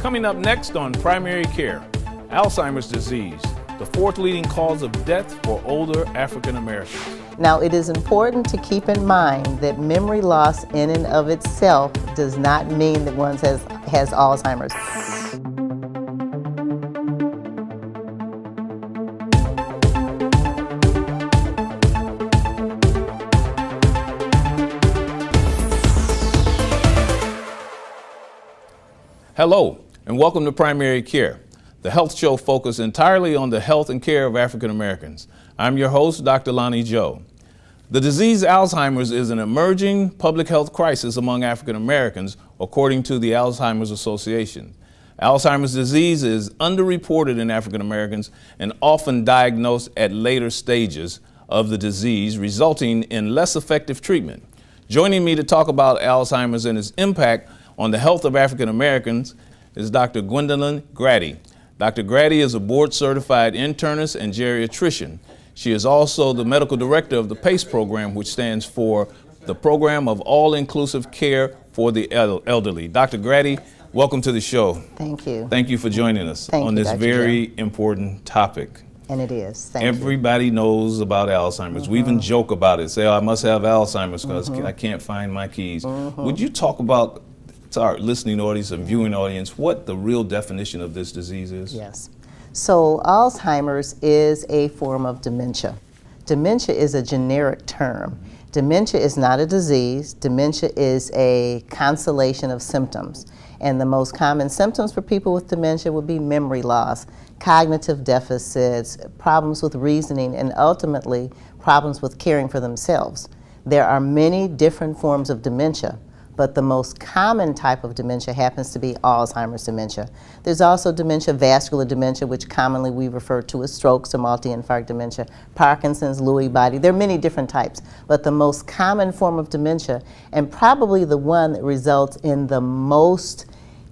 Coming up next on Primary Care, Alzheimer's disease, the fourth leading cause of death for older African Americans. Now, it is important to keep in mind that memory loss in and of itself does not mean that one has Alzheimer's. Hello, and welcome to Primary Care, the health show focused entirely on the health and care of African Americans. I'm your host, Dr. Lonnie Joe. The disease Alzheimer's is an emerging public health crisis among African Americans, according to the Alzheimer's Association. Alzheimer's disease is underreported in African Americans and often diagnosed at later stages of the disease, resulting in less effective treatment. Joining me to talk about Alzheimer's and its impact on the health of African Americans is Dr. Gwendolyn Graddy. Dr. Graddy is a board-certified internist and geriatrician. She is also the medical director of the PACE program, which stands for the Program of All-Inclusive Care for the Elderly. Dr. Graddy, welcome to the show. Thank you. Thank you for joining us on this very important topic. And it is. Thank Everybody knows about Alzheimer's. We even joke about it, say, oh, I must have Alzheimer's because I can't find my keys. Would you talk about, to our listening audience and viewing audience, what the real definition of this disease is? Yes. So Alzheimer's is a form of dementia. Dementia is a generic term. Dementia is not a disease. Dementia is a constellation of symptoms. And the most common symptoms for people with dementia would be memory loss, cognitive deficits, problems with reasoning, and ultimately problems with caring for themselves. There are many different forms of dementia, but the most common type of dementia happens to be Alzheimer's dementia. There's also dementia, vascular dementia, which commonly we refer to as strokes or multi-infarct dementia, Parkinson's, Lewy body. There are many different types, but the most common form of dementia, and probably the one that results in the most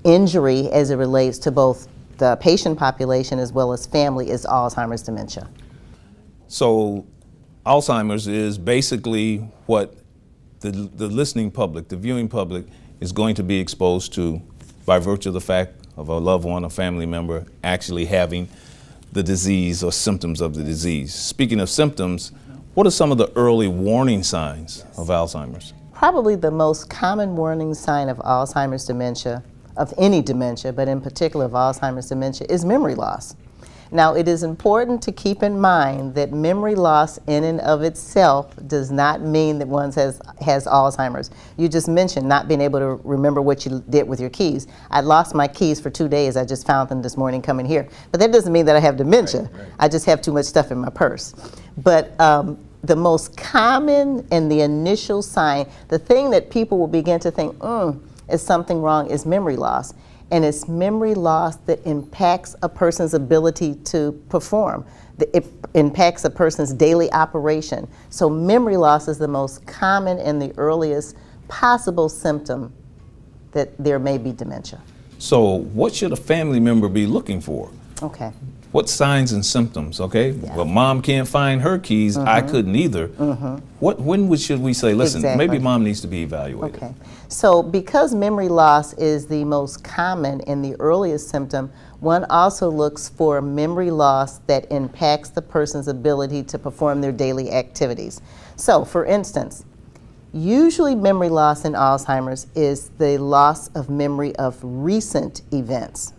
injury as it relates to both the patient population as well as family, is Alzheimer's dementia. So Alzheimer's is basically what the listening public, the viewing public, is going to be exposed to by virtue of the fact of a loved one, a family member, actually having the disease or symptoms of the disease. Speaking of symptoms, what are some of the early warning signs of Alzheimer's? Probably the most common warning sign of Alzheimer's dementia, of any dementia, but in particular of Alzheimer's dementia, is memory loss. Now, it is important to keep in mind that memory loss in and of itself does not mean that one has Alzheimer's. You just mentioned not being able to remember what you did with your keys. I lost my keys for 2 days. I just found them this morning coming here. But that doesn't mean that I have dementia. Right. I just have too much stuff in my purse. But the most common and the initial sign, the thing that people will begin to think, is something wrong, is memory loss. And it's memory loss that impacts a person's ability to perform. It impacts a person's daily operation. So memory loss is the most common and the earliest possible symptom that there may be dementia. So what should a family member be looking for? Okay. What signs and symptoms, okay? Yeah. Well, mom can't find her keys, I couldn't either. When should we say, listen, maybe mom needs to be evaluated? Okay. So because memory loss is the most common and the earliest symptom, one also looks for memory loss that impacts the person's ability to perform their daily activities. So for instance, usually memory loss in Alzheimer's is the loss of memory of recent events.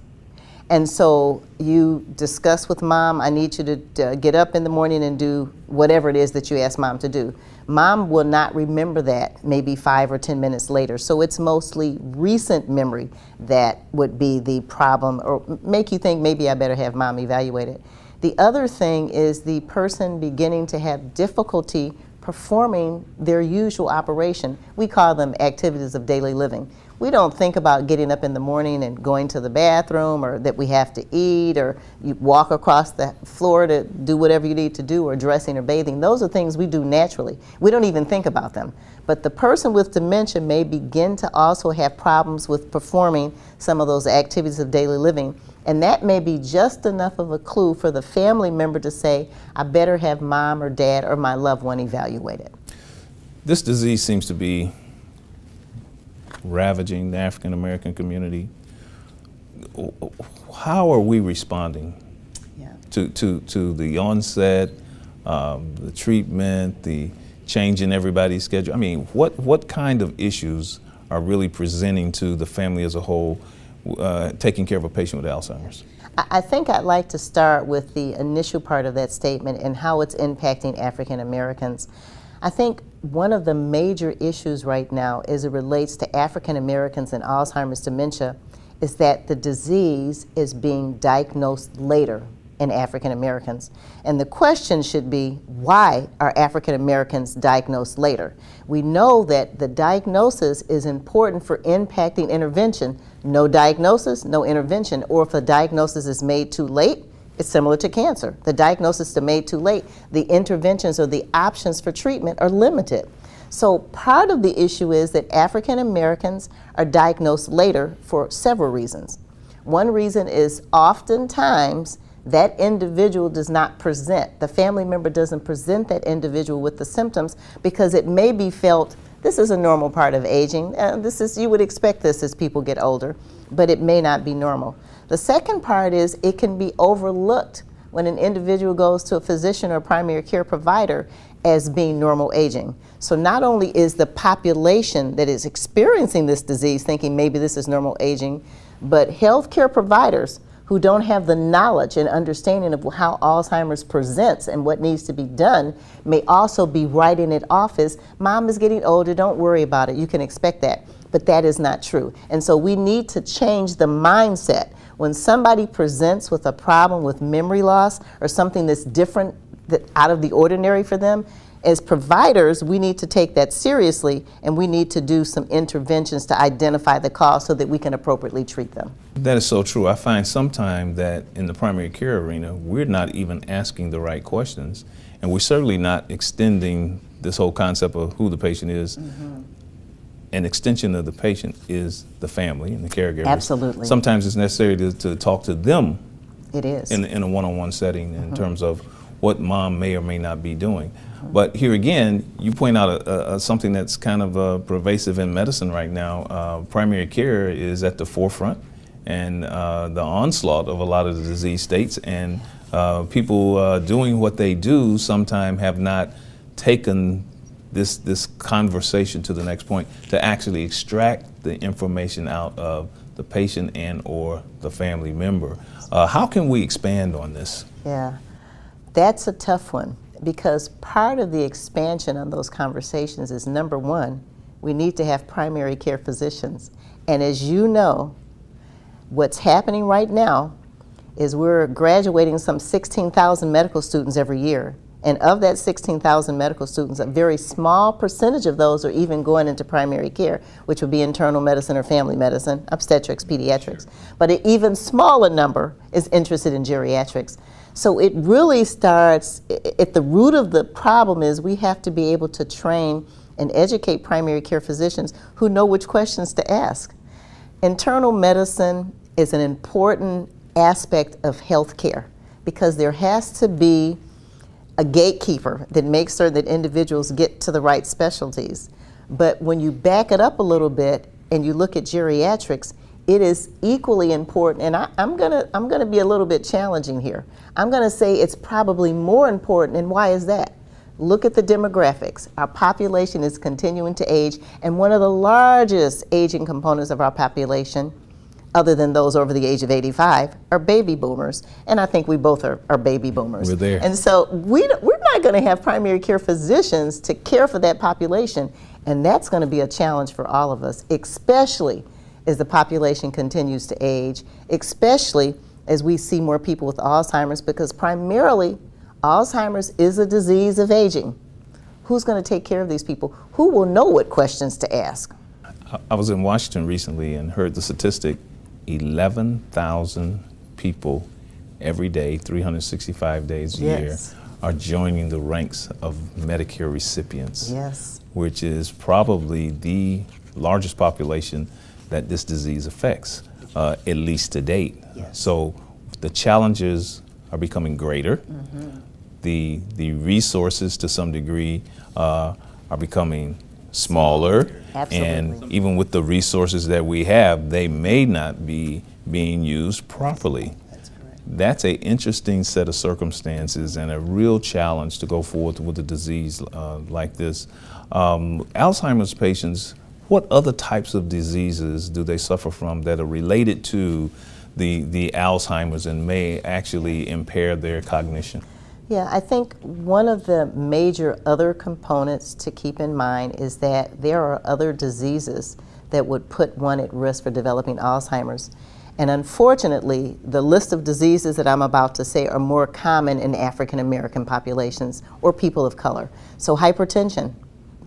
And so you discuss with mom, I need you to get up in the morning and do whatever it is that you ask mom to do. Mom will not remember that maybe 5 or 10 minutes later. So it's mostly recent memory that would be the problem or make you think maybe I better have mom evaluated. The other thing is the person beginning to have difficulty performing their usual operation. We call them activities of daily living. We don't think about getting up in the morning and going to the bathroom, or that we have to eat, or you walk across the floor to do whatever you need to do, or dressing or bathing. Those are things we do naturally. We don't even think about them. But the person with dementia may begin to also have problems with performing some of those activities of daily living. And that may be just enough of a clue for the family member to say, I better have mom or dad or my loved one evaluated. This disease seems to be ravaging the African American community. how are we responding Yeah. to the onset, the treatment, the change in everybody's schedule? I mean, what kind of issues are really presenting to the family as a whole, taking care of a patient with Alzheimer's? I think I'd like to start with the initial part of that statement and how it's impacting African Americans. I think one of the major issues right now as it relates to African Americans and Alzheimer's dementia is that the disease is being diagnosed later in African Americans. And the question should be, why are African Americans diagnosed later? We know that the diagnosis is important for impacting intervention. No diagnosis, no intervention. Or if a diagnosis is made too late, it's similar to cancer. The diagnosis is made too late, the interventions or the options for treatment are limited. So part of the issue is that African Americans are diagnosed later for several reasons. One reason is oftentimes that individual does not present, the family member doesn't present that individual with the symptoms because it may be felt this is a normal part of aging. You would expect this as people get older, but it may not be normal. The second part is it can be overlooked when an individual goes to a physician or primary care provider as being normal aging. So not only is the population that is experiencing this disease thinking maybe this is normal aging, but healthcare providers who don't have the knowledge and understanding of how Alzheimer's presents and what needs to be done may also be writing it off as, mom is getting older, don't worry about it, you can expect that. But that is not true. And so we need to change the mindset. When somebody presents with a problem with memory loss or something that's different, out of the ordinary for them, as providers, we need to take that seriously and we need to do some interventions to identify the cause so that we can appropriately treat them. That is so true. I find sometimes that in the primary care arena, we're not even asking the right questions, and we're certainly not extending this whole concept of who the patient is. Mm-hmm. An extension of the patient is the family and the caregivers. Absolutely. Sometimes it's necessary to talk to them. It is. In a one-on-one setting in terms of what mom may or may not be doing. But here again, you point out something that's kind of pervasive in medicine right now. Primary care is at the forefront and the onslaught of a lot of the disease states, and people doing what they do sometimes have not taken this conversation to the next point to actually extract the information out of the patient and or the family member. How can we expand on this? Yeah, that's a tough one, because part of the expansion on those conversations is, number one, we need to have primary care physicians. And as you know, what's happening right now is we're graduating some 16,000 medical students every year. And of that 16,000 medical students, a very small percentage of those are even going into primary care, which would be internal medicine or family medicine, obstetrics, pediatrics. But an even smaller number is interested in geriatrics. So it really starts, at the root of the problem is we have to be able to train and educate primary care physicians who know which questions to ask. Internal medicine is an important aspect of healthcare because there has to be a gatekeeper that makes certain that individuals get to the right specialties. But when you back it up a little bit and you look at geriatrics, it is equally important, and I'm gonna be a little bit challenging here. I'm gonna say it's probably more important, and why is that? Look at the demographics. Our population is continuing to age, and one of the largest aging components of our population, other than those over the age of 85, are baby boomers. And I think we both are baby boomers. We're there. And so we're not gonna have primary care physicians to care for that population, and that's gonna be a challenge for all of us, especially as the population continues to age, especially as we see more people with Alzheimer's, because primarily Alzheimer's is a disease of aging. Who's going to take care of these people? Who will know what questions to ask? I was in Washington recently and heard the statistic, 11,000 people every day, 365 days a year, are joining the ranks of Medicare recipients, which is probably the largest population that this disease affects, at least to date. So the challenges are becoming greater. The resources to some degree are becoming smaller. And even with the resources that we have, they may not be being used properly. That's correct. That's an interesting set of circumstances and a real challenge to go forward with a disease like this. Alzheimer's patients, what other types of diseases do they suffer from that are related to the Alzheimer's and may actually impair their cognition? Yeah, I think one of the major other components to keep in mind is that there are other diseases that would put one at risk for developing Alzheimer's. And unfortunately, the list of diseases that I'm about to say are more common in African American populations or people of color. So hypertension,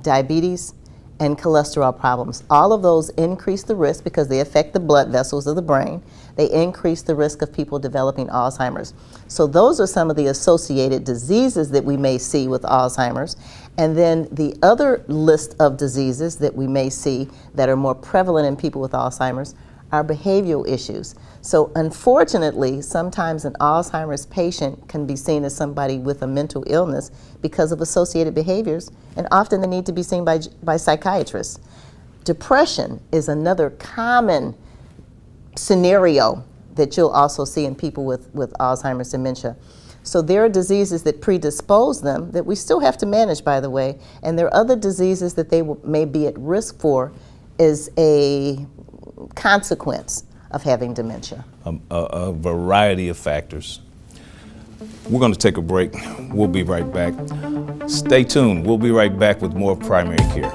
diabetes, and cholesterol problems. All of those increase the risk because they affect the blood vessels of the brain. They increase the risk of people developing Alzheimer's. So those are some of the associated diseases that we may see with Alzheimer's. And then the other list of diseases that we may see that are more prevalent in people with Alzheimer's are behavioral issues. So unfortunately, sometimes an Alzheimer's patient can be seen as somebody with a mental illness because of associated behaviors, and often they need to be seen by psychiatrists. Depression is another common scenario that you'll also see in people with Alzheimer's dementia. So there are diseases that predispose them that we still have to manage, by the way, and there are other diseases that they may be at risk for as a consequence of having dementia. A variety of factors. We're going to take a break. We'll be right back. Stay tuned. We'll be right back with more primary care.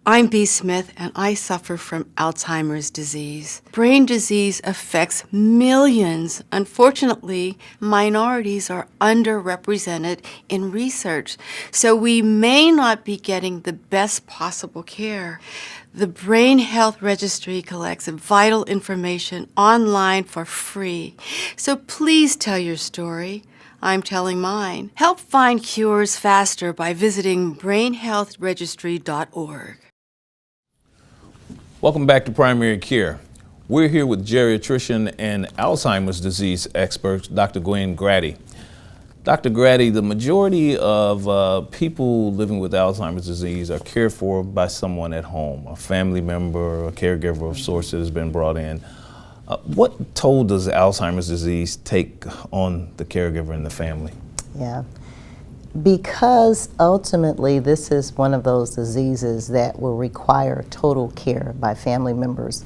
I'm Bea Smith, and I suffer from Alzheimer's disease. Brain disease affects millions. Unfortunately, minorities are underrepresented in research, so we may not be getting the best possible care. The Brain Health Registry collects vital information online for free, so please tell your story. I'm telling mine. Help find cures faster by visiting brainhealthregistry.org. Welcome back to Primary Care. We're here with geriatrician and Alzheimer's disease expert, Dr. Gwendolyn Graddy. Dr. Graddy, the majority of people living with Alzheimer's disease are cared for by someone at home, a family member, a caregiver of sorts that has been brought in. What toll does Alzheimer's disease take on the caregiver and the family? Yeah. Because ultimately this is one of those diseases that will require total care by family members.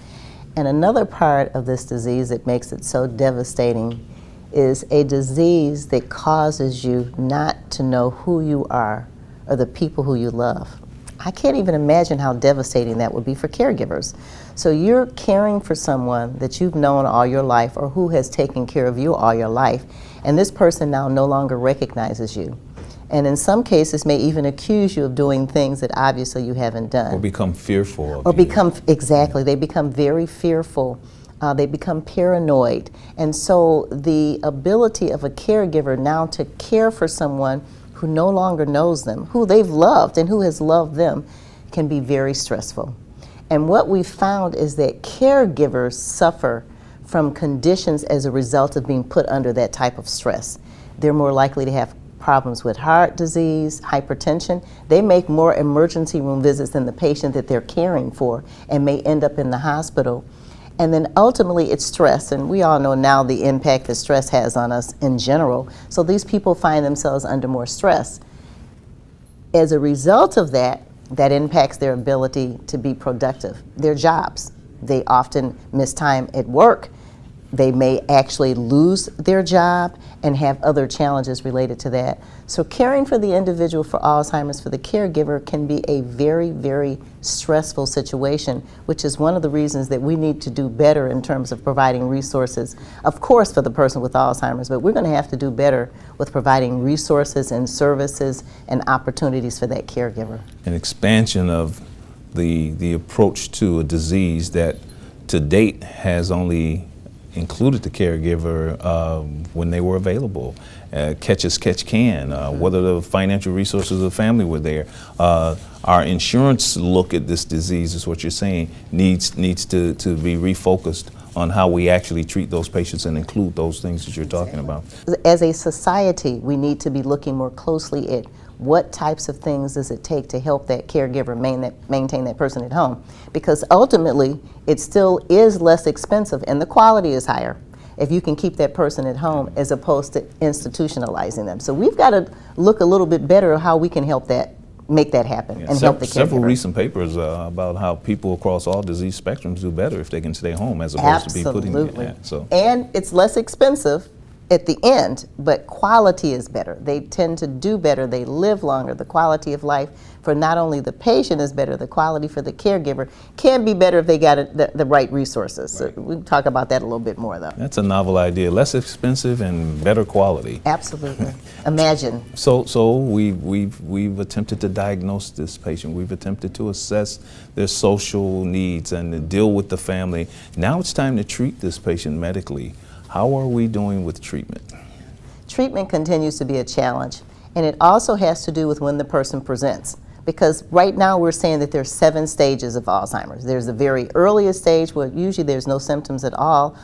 And another part of this disease that makes it so devastating is a disease that causes you not to know who you are or the people who you love. I can't even imagine how devastating that would be for caregivers. So you're caring for someone that you've known all your life or who has taken care of you all your life, and this person now no longer recognizes you. And in some cases may even accuse you of doing things that obviously you haven't done. Or become fearful of Or you. They become very fearful. They become paranoid. And so the ability of a caregiver now to care for someone who no longer knows them, who they've loved and who has loved them, can be very stressful. And what we found is that caregivers suffer from conditions as a result of being put under that type of stress. They're more likely to have problems with heart disease, hypertension. They make more emergency room visits than the patient that they're caring for and may end up in the hospital. And then ultimately it's stress, and we all know now the impact that stress has on us in general. So these people find themselves under more stress. As a result of that, that impacts their ability to be productive. Their jobs, they often miss time at work. They may actually lose their job and have other challenges related to that. So caring for the individual for Alzheimer's for the caregiver can be a very, very stressful situation, which is one of the reasons that we need to do better in terms of providing resources, of course, for the person with Alzheimer's, but we're going to have to do better with providing resources and services and opportunities for that caregiver. An expansion of the approach to a disease that to date has only included the caregiver when they were available. Catch as catch can, whether the financial resources of the family were there. Our insurance look at this disease, is what you're saying, needs to be refocused on how we actually treat those patients and include those things that you're talking about. As a society, we need to be looking more closely at what types of things does it take to help that caregiver maintain that person at home? Because ultimately, it still is less expensive and the quality is higher if you can keep that person at home as opposed to institutionalizing them. So we've got to look a little bit better at how we can help that, make that happen, and help the caregiver. Several recent papers about how people across all disease spectrums do better if they can stay home as opposed to be putting in that. So. And it's less expensive at the end, but quality is better. They tend to do better, they live longer. The quality of life for not only the patient is better, the quality for the caregiver can be better if they got the right resources. Right. So we'll talk about that a little bit more though. That's a novel idea, less expensive and better quality. Absolutely. Imagine. So we've attempted to diagnose this patient. We've attempted to assess their social needs and to deal with the family. Now it's time to treat this patient medically. How are we doing with treatment? Treatment continues to be a challenge, and it also has to do with when the person presents. Because right now we're saying that there's 7 stages of Alzheimer's. There's the very earliest stage where usually there's no symptoms at all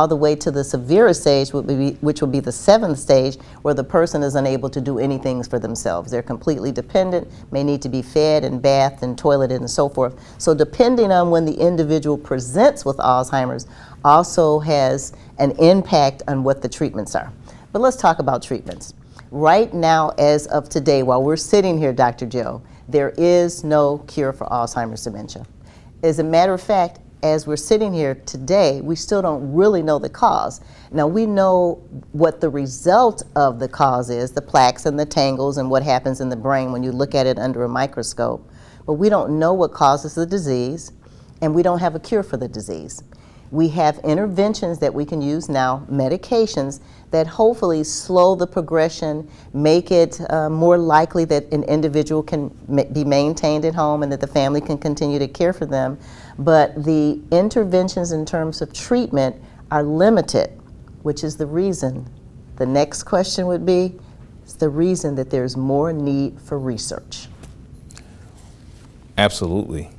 the way to the severest stage, which will be the 7th stage, where the person is unable to do anything for themselves. They're completely dependent, may need to be fed and bathed and toileted and so forth. So depending on when the individual presents with Alzheimer's also has an impact on what the treatments are. But let's talk about treatments. Right now, as of today, while we're sitting here, Dr. Joe, there is no cure for Alzheimer's dementia. As a matter of fact, as we're sitting here today, we still don't really know the cause. Now, we know what the result of the cause is, the plaques and the tangles and what happens in the brain when you look at it under a microscope. But we don't know what causes the disease, and we don't have a cure for the disease. We have interventions that we can use now, medications, that hopefully slow the progression, make it more likely that an individual can be maintained at home and that the family can continue to care for them. But the interventions in terms of treatment are limited, which is the reason. The next question would be, it's the reason that there's more need for research. Absolutely.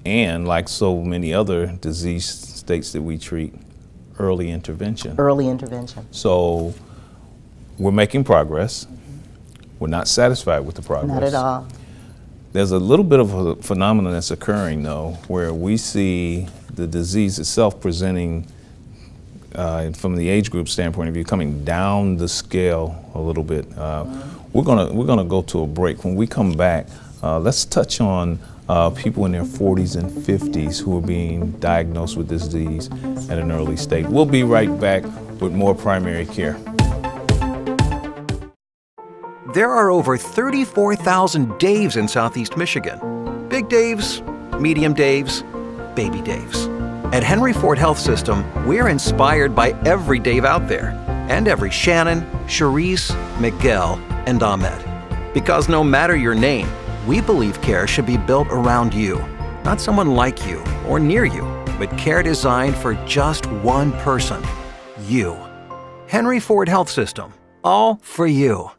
And like so many other disease states that we treat, early intervention. Early intervention. So we're making progress. We're not satisfied with the progress. Not at all. There's a little bit of a phenomenon that's occurring though, where we see the disease itself presenting from the age group standpoint of view, coming down the scale a little bit. We're gonna go to a break. When we come back, let's touch on people in their 40s and 50s who are being diagnosed with this disease at an early stage. We'll be right back with more primary care. There are over 34,000 Daves in Southeast Michigan. Big Daves, medium Daves, baby Daves. At Henry Ford Health System, we're inspired by every Dave out there, and every Shannon, Charisse, Miguel, and Ahmed. Because no matter your name, we believe care should be built around you, not someone like you or near you, but care designed for just one person, you. Henry Ford Health System, all for you.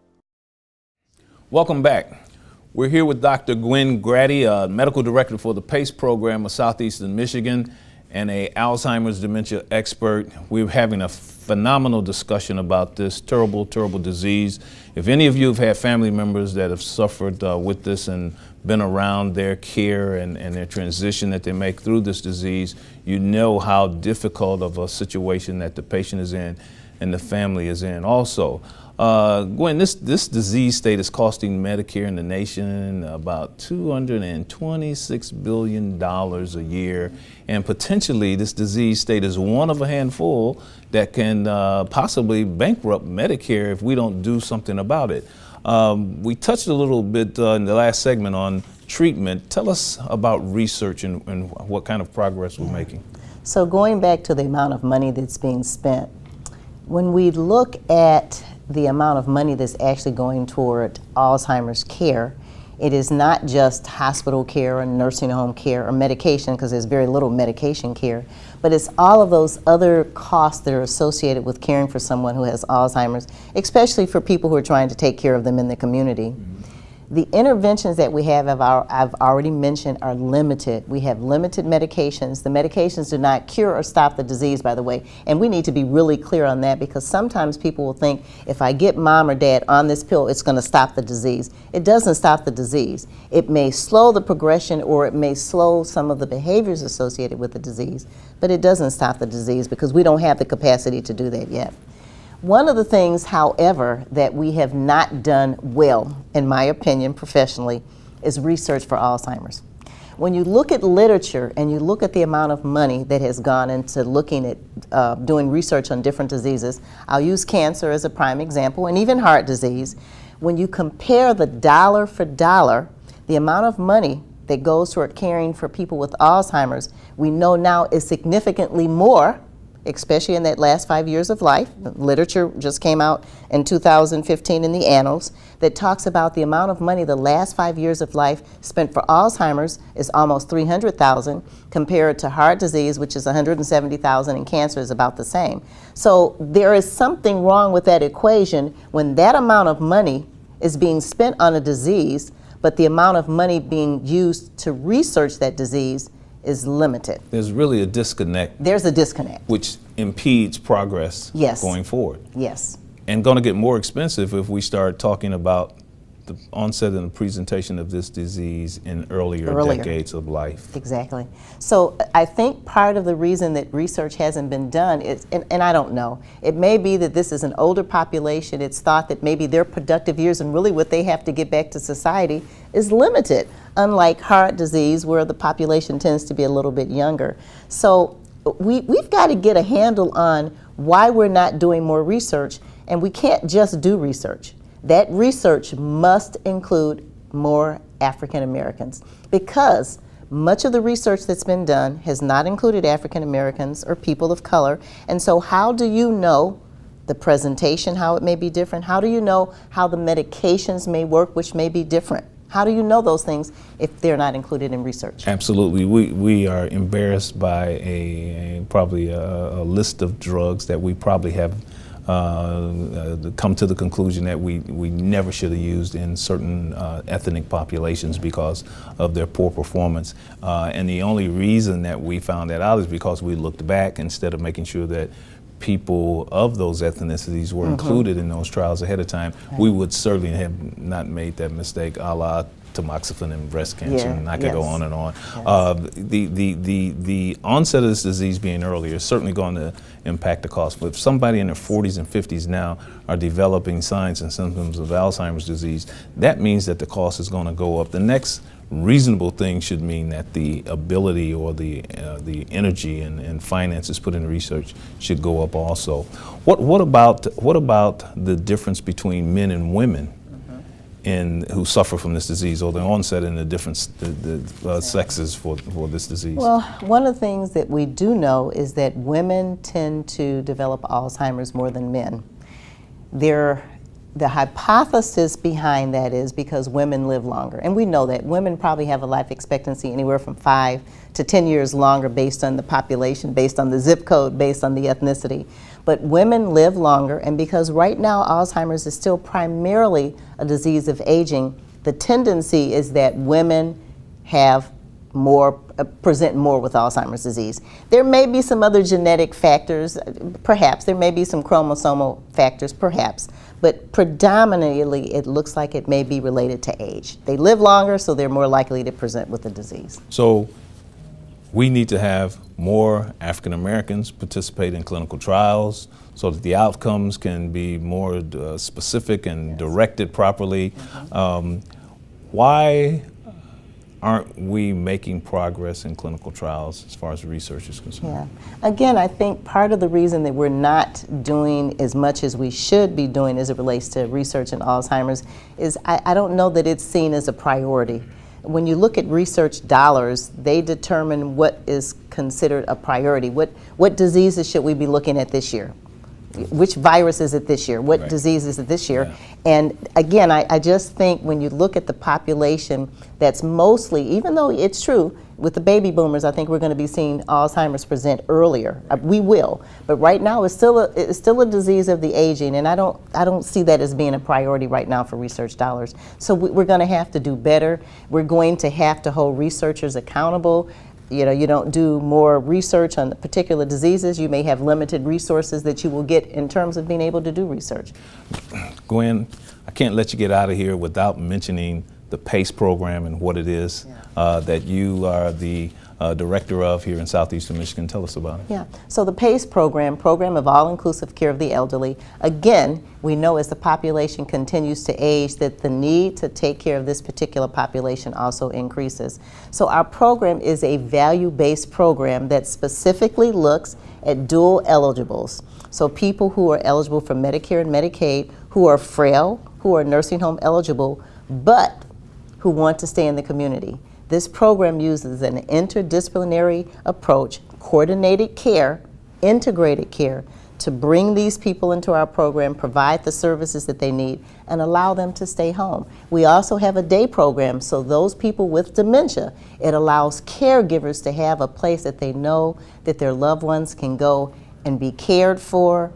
Welcome back. We're here with Dr. Gwendolyn Graddy, Medical Director for the PACE program of Southeastern Michigan and a Alzheimer's dementia expert. We're having a phenomenal discussion about this terrible, terrible disease. If any of you have had family members that have suffered with this and been around their care and their transition that they make through this disease, you know how difficult of a situation that the patient is in and the family is in also. Gwen, this disease state is costing Medicare and the nation about $226 billion a year, and potentially this disease state is one of a handful that can possibly bankrupt Medicare if we don't do something about it. We touched a little bit in the last segment on treatment. Tell us about research and what kind of progress we're making. So going back to the amount of money that's being spent, when we look at the amount of money that's actually going toward Alzheimer's care, it is not just hospital care or nursing home care or medication, because there's very little medication care, but it's all of those other costs that are associated with caring for someone who has Alzheimer's, especially for people who are trying to take care of them in the community. The interventions that we have, I've already mentioned, are limited. We have limited medications. The medications do not cure or stop the disease, by the way, and we need to be really clear on that, because sometimes people will think if I get mom or dad on this pill, it's going to stop the disease. It doesn't stop the disease. It may slow the progression, or it may slow some of the behaviors associated with the disease, but it doesn't stop the disease because we don't have the capacity to do that yet. One of the things, however, that we have not done well, in my opinion, professionally, is research for Alzheimer's. When you look at literature and you look at the amount of money that has gone into looking at doing research on different diseases, I'll use cancer as a prime example, and even heart disease. When you compare the dollar for dollar, the amount of money that goes toward caring for people with Alzheimer's, we know now is significantly more, especially in that last 5 years of life. Literature just came out in 2015 in the Annals that talks about the amount of money the last 5 years of life spent for Alzheimer's is almost $300,000 compared to heart disease, which is $170,000, and cancer is about the same. So there is something wrong with that equation when that amount of money is being spent on a disease, but the amount of money being used to research that disease is limited. There's really a disconnect. There's a disconnect. Which impedes progress going forward. Yes. And going to get more expensive if we start talking about the onset and the presentation of this disease in earlier decades of life. Exactly. So I think part of the reason that research hasn't been done is, and I don't know, it may be that this is an older population. It's thought that maybe their productive years and really what they have to get back to society is limited, unlike heart disease where the population tends to be a little bit younger. So we've got to get a handle on why we're not doing more research, and we can't just do research. That research must include more African Americans, because much of the research that's been done has not included African Americans or people of color. And so how do you know the presentation, how it may be different? How do you know how the medications may work, which may be different? How do you know those things if they're not included in research? Absolutely. We are embarrassed by probably a list of drugs that we probably have come to the conclusion that we never should have used in certain ethnic populations because of their poor performance. And the only reason that we found that out is because we looked back instead of making sure that people of those ethnicities were included in those trials ahead of time. We would certainly have not made that mistake, a la tamoxifen and breast cancer, and I could go on and on. The onset of this disease being earlier is certainly going to impact the cost. But if somebody in their 40s and 50s now are developing signs and symptoms of Alzheimer's disease, that means that the cost is going to go up. The next reasonable thing should mean that the ability or the energy and finances put into research should go up also. What about the difference between men and women who suffer from this disease, or the onset and the different sexes for this disease? Well, one of the things that we do know is that women tend to develop Alzheimer's more than men. The hypothesis behind that is because women live longer. And we know that women probably have a life expectancy anywhere from 5 to 10 years longer based on the population, based on the zip code, based on the ethnicity. But women live longer, and because right now Alzheimer's is still primarily a disease of aging, the tendency is that women have present more with Alzheimer's disease. There may be some other genetic factors, perhaps. There may be some chromosomal factors, perhaps. But predominantly, it looks like it may be related to age. They live longer, so they're more likely to present with the disease. So we need to have more African Americans participate in clinical trials so that the outcomes can be more specific and directed properly. Why aren't we making progress in clinical trials as far as research is concerned? Yeah. Again, I think part of the reason that we're not doing as much as we should be doing as it relates to research in Alzheimer's is I don't know that it's seen as a priority. When you look at research dollars, they determine what is considered a priority. What diseases should we be looking at this year? Which virus is it this year? What disease is it this year? Yeah. And again, I just think when you look at the population that's mostly, even though it's true, with the baby boomers, I think we're going to be seeing Alzheimer's present earlier. We will, but right now it's still a disease of the aging, and I don't see that as being a priority right now for research dollars. So we're going to have to do better. We're going to have to hold researchers accountable. You don't do more research on particular diseases, you may have limited resources that you will get in terms of being able to do research. Gwen, I can't let you get out of here without mentioning the PACE program and what it is that you are the director of here in Southeastern Michigan. Tell us about it. Yeah, so the PACE program of all-inclusive care of the elderly, again, we know as the population continues to age that the need to take care of this particular population also increases. So our program is a value-based program that specifically looks at dual eligibles. So people who are eligible for Medicare and Medicaid, who are frail, who are nursing home eligible, but who want to stay in the community. This program uses an interdisciplinary approach, coordinated care, integrated care, to bring these people into our program, provide the services that they need, and allow them to stay home. We also have a day program, so those people with dementia, it allows caregivers to have a place that they know that their loved ones can go and be cared for,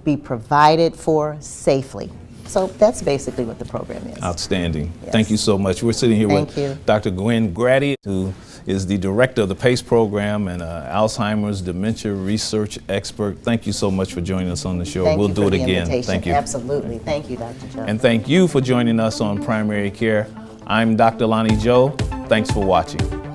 be provided for safely. So that's basically what the program is. Outstanding. Yes. Thank you so much. We're sitting here with Dr. Gwendolyn Graddy, who is the director of the PACE program and Alzheimer's dementia research expert. Thank you so much for joining us on the show. We'll do it again. Thank you. Absolutely. Thank you, Dr. Joe. And thank you for joining us on Primary Care. I'm Dr. Lonnie Joe. Thanks for watching.